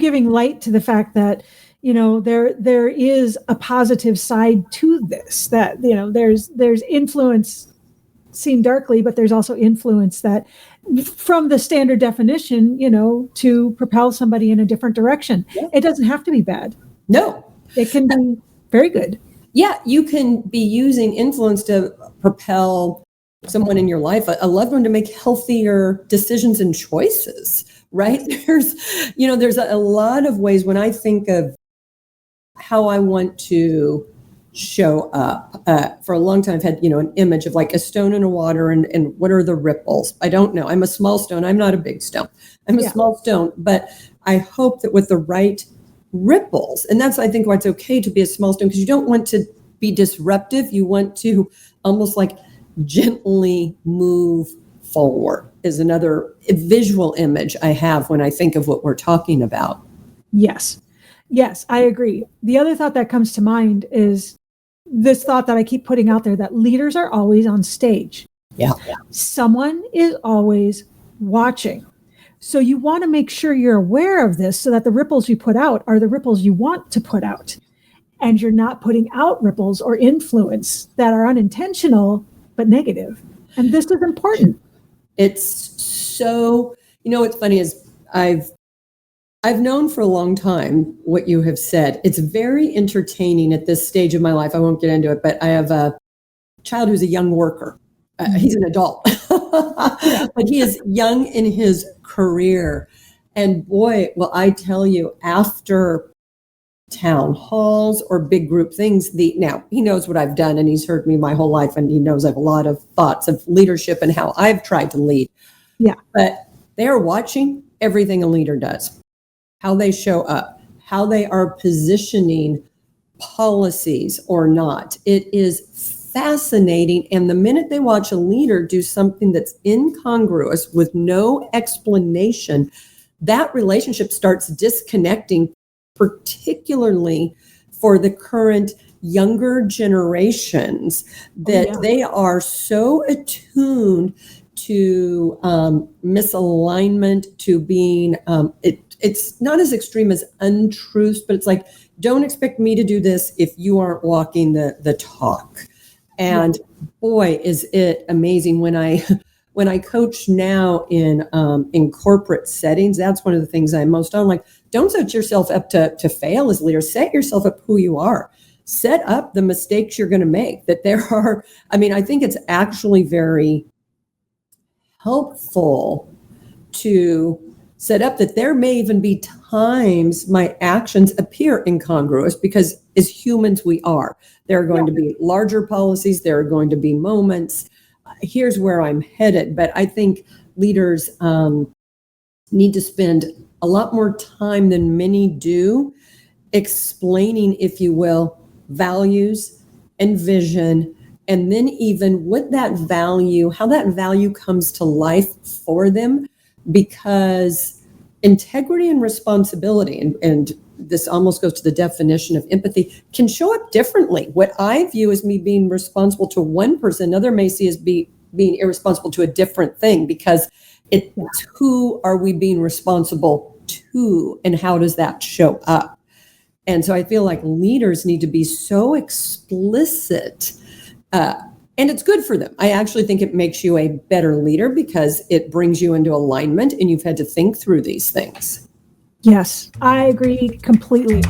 giving light to the fact that, there is a positive side to this, that, there's influence seen darkly, but there's also influence that from the standard definition, to propel somebody in a different direction. Yeah. It doesn't have to be bad. No. It can be very good. Yeah, you can be using influence to propel someone in your life, a loved one, to make healthier decisions and choices, right? There's a lot of ways when I think of how I want to show up. For a long time, I've had, an image of like a stone in a water and what are the ripples? I don't know. I'm a small stone. I'm not a big stone. I'm a small stone, but I hope that with the right ripples, and that's, I think, why it's okay to be a small stone, because you don't want to be disruptive. You want to almost like gently move forward, is another visual image I have when I think of what we're talking about. Yes, I agree. The other thought that comes to mind is this thought that I keep putting out there, that leaders are always on stage. Yeah. Someone is always watching. So you want to make sure you're aware of this so that the ripples you put out are the ripples you want to put out. And you're not putting out ripples or influence that are unintentional but negative. And this is important. It's so, what's funny is I've known for a long time what you have said. It's very entertaining at this stage of my life. I won't get into it, but I have a child who's a young worker. He's an adult, but he is young in his career. And boy, will I tell you, after town halls or big group things, now he knows what I've done, and he's heard me my whole life, and he knows I have a lot of thoughts of leadership and how I've tried to lead. Yeah. But they are watching everything a leader does, how they show up, how they are positioning policies or not. It is fascinating. And the minute they watch a leader do something that's incongruous with no explanation, that relationship starts disconnecting, particularly for the current younger generations, that they are so attuned to misalignment, to being, it's not as extreme as untruths, but it's like, don't expect me to do this if you aren't walking the talk. And boy, is it amazing when I coach now in corporate settings. That's one of the things I most don't like. Don't set yourself up to fail as leaders. Set yourself up who you are. Set up the mistakes you're going to make. That there are, I think it's actually very helpful to set up that there may even be times my actions appear incongruous, because as humans we are. There are going to be larger policies. There are going to be moments. Here's where I'm headed. But I think leaders need to spend a lot more time than many do explaining, if you will, values and vision, and then even what that value, how that value comes to life for them, because integrity and responsibility, and this almost goes to the definition of empathy, can show up differently. What I view as me being responsible to one person, another may see as being irresponsible to a different thing, because it's who are we being responsible to, and how does that show up? And so I feel like leaders need to be so explicit, and it's good for them. I actually think it makes you a better leader because it brings you into alignment, and you've had to think through these things. Yes, I agree completely.